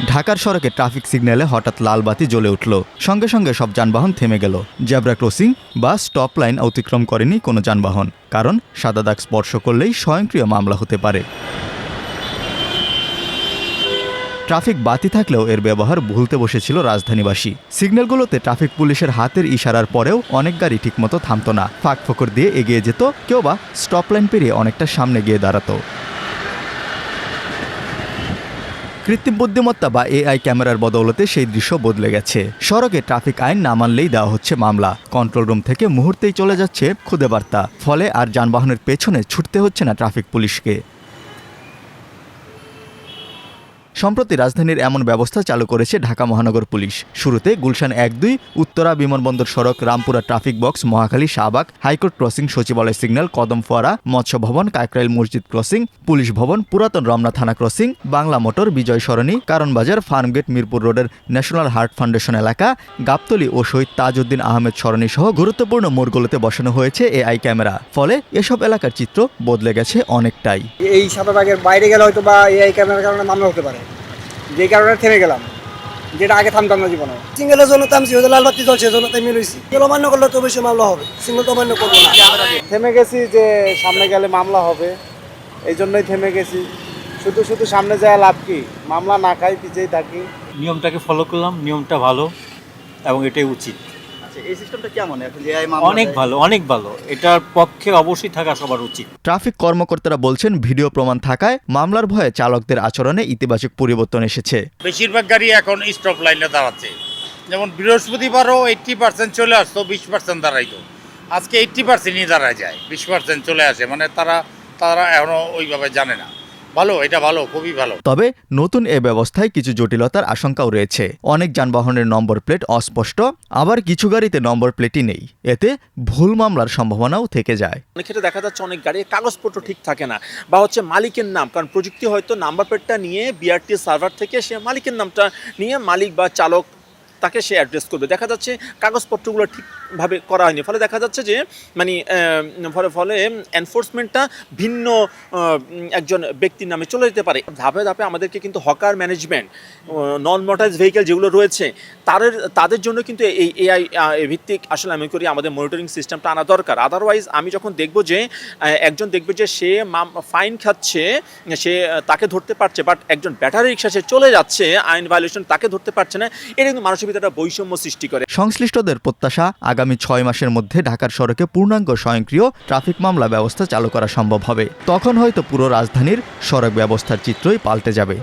ঢাকার সড়কে ট্রাফিক সিগন্যালে হঠাৎ লাল বাতি জ্বলে উঠল। সঙ্গে সঙ্গে সব যানবাহন থেমে গেল। জেব্রা ক্রসিং বা স্টপ লাইন অতিক্রম করেনি কোনো যানবাহন, কারণ সাদা দাগ স্পর্শ করলেই স্বয়ংক্রিয় মামলা হতে পারে। ট্রাফিক বাতি থাকলেও এর ব্যবহার ভুলতে বসেছিল রাজধানীবাসী। সিগন্যালগুলোতে ট্রাফিক পুলিশের হাতের ইশারার পরেও অনেক গাড়ি ঠিকমতো থামত না, ফাঁক ফোকর দিয়ে এগিয়ে যেত, কেউ বা স্টপ লাইন পেরিয়ে অনেকটা সামনে গিয়ে দাঁড়াতো। কৃত্রিম বুদ্ধিমত্তা বা এআই ক্যামেরার বদৌলতে সেই দৃশ্য বদলে গেছে। সড়কে ট্রাফিক আইন না মানলেই দেওয়া হচ্ছে মামলা। কন্ট্রোল রুম থেকে মুহূর্তেই চলে যাচ্ছে খুদে বার্তা। ফলে আর যানবাহনের পেছনে ছুটতে হচ্ছে না ট্রাফিক পুলিশকে। সম্প্রতি রাজধানীর এমন ব্যবস্থা চালু করেছে ঢাকা মহানগর পুলিশ। শুরুতে গুলশান ১-২, উত্তরা বিমানবন্দর সড়ক, Rampura traffic box, Mohakhali, Shahbag, high court crossing, সচিবালয় সিগন্যাল, কদম ফোয়ারা, মৎস্য ভবন, কাকরাইল মসজিদ ক্রসিং, পুলিশ ভবন, পুরাতন রমনা থানা ক্রসিং, বাংলা মোটর, বিজয় সরণি, কারণবাজার, ফার্মগেট, মিরপুর রোডের ন্যাশনাল হার্ট ফাউন্ডেশন এলাকা, গাবতলী ও শহীদ তাজউদ্দিন আহমেদ সরণি সহ গুরুত্বপূর্ণ মোড়গুলোতে বসানো হয়েছে এআই ক্যামেরা। ফলে এসব এলাকার চিত্র বদলে গেছে অনেকটাই। এই শাহবাগের বাইরে গেলে হয়তো বা এআই ক্যামেরার কারণে মামলা হতে পারে, যে কারণে থেমে গেলাম, যেটা আগে থামতাম না জীবনে। সিঙ্গেলের জন্য থামছি, হয়তো লাল বাতি জ্বলছে, জন্য তাই মিলছি। সিঙ্গেল অমান্য করলে তো অবশ্যই মামলা হবে, সিঙ্গেল তো অমান্য করবো না। থেমে গেছি যে সামনে গেলে মামলা হবে, এই জন্যই থেমে গেছি। শুধু শুধু সামনে যাওয়া লাভ কি, মামলা না খাই পিছিয়েই থাকি। নিয়মটাকে ফলো করলাম, নিয়মটা ভালো এবং এটাই উচিত। এই সিস্টেমটা কেমন? অনেক ভালো, অনেক ভালো। এটার পক্ষে অবশ্যই থাকা সবার উচিত। ট্রাফিক কর্মকর্তারা বলছেন, ভিডিও প্রমাণ থাকায় মামলার ভয়ে চালকদের আচরণে ইতিবাচক পরিবর্তন এসেছে। বেশিরভাগ গাড়ি এখন স্টপ লাইনে দাঁড়াচ্ছে। যেমন বৃহস্পতিবারও 80% চলে আসতো, 20% দাঁড়াইতো। আজকে 80%ই দাঁড়ায় যায়, 20% চলে আসে। মানে তারা এখনো ওইভাবে জানে না। ভালো, এটা ভালো, খুবই ভালো। তবে নতুন এ ব্যবস্থায় কিছু জটিলতার আশঙ্কাও রয়েছে। অনেক যানবাহনের নম্বর প্লেট অস্পষ্ট, আবার কিছু গাড়িতে নম্বর প্লেটই নেই। এতে ভুল মামলার সম্ভাবনাও থেকে যায়। অনেক ক্ষেত্রে দেখা যাচ্ছে অনেক গাড়ির কাগজপত্র ঠিক থাকে না, বা হচ্ছে মালিকের নাম, কারণ প্রযুক্তি হয়তো নাম্বার প্লেটটা নিয়ে বিআরটি সার্ভার থেকে সে মালিকের নামটা নিয়ে মালিক বা চালক তাকে সে অ্যাড্রেস করবে। দেখা যাচ্ছে কাগজপত্রগুলো ঠিকভাবে করা হয়নি, ফলে দেখা যাচ্ছে যে মানে ফলে এনফোর্সমেন্টটা ভিন্ন একজন ব্যক্তির নামে চলে যেতে পারে। ধাপে ধাপে আমাদেরকে কিন্তু হকার ম্যানেজমেন্ট, নন মোটরাইজড ভেহিকেল যেগুলো রয়েছে তাদের জন্য কিন্তু এই এআই ভিত্তিক আসলে আমি করি আমাদের মনিটরিং সিস্টেমটা আনা দরকার। আদারওয়াইজ আমি যখন দেখব যে একজন দেখবে যে সে ফাইন খাচ্ছে, সে তাকে ধরতে পারছে, বাট একজন ব্যাটারি রিক্সা সে চলে যাচ্ছে আইন ভায়োলেশন, তাকে ধরতে পারছে না। এটা কিন্তু মানুষের ভিতরে বৈষম্য সৃষ্টি করে। সংশ্লিষ্টদের প্রত্যাশা, আগামী 6 মাসের মধ্যে ঢাকার সড়কে পূর্ণাঙ্গ স্বয়ংক্রিয় ট্রাফিক মামলা ব্যবস্থা চালু করা সম্ভব হবে। তখন হয়তো পুরো রাজধানীর সড়ক ব্যবস্থার চিত্রই পাল্টে যাবে।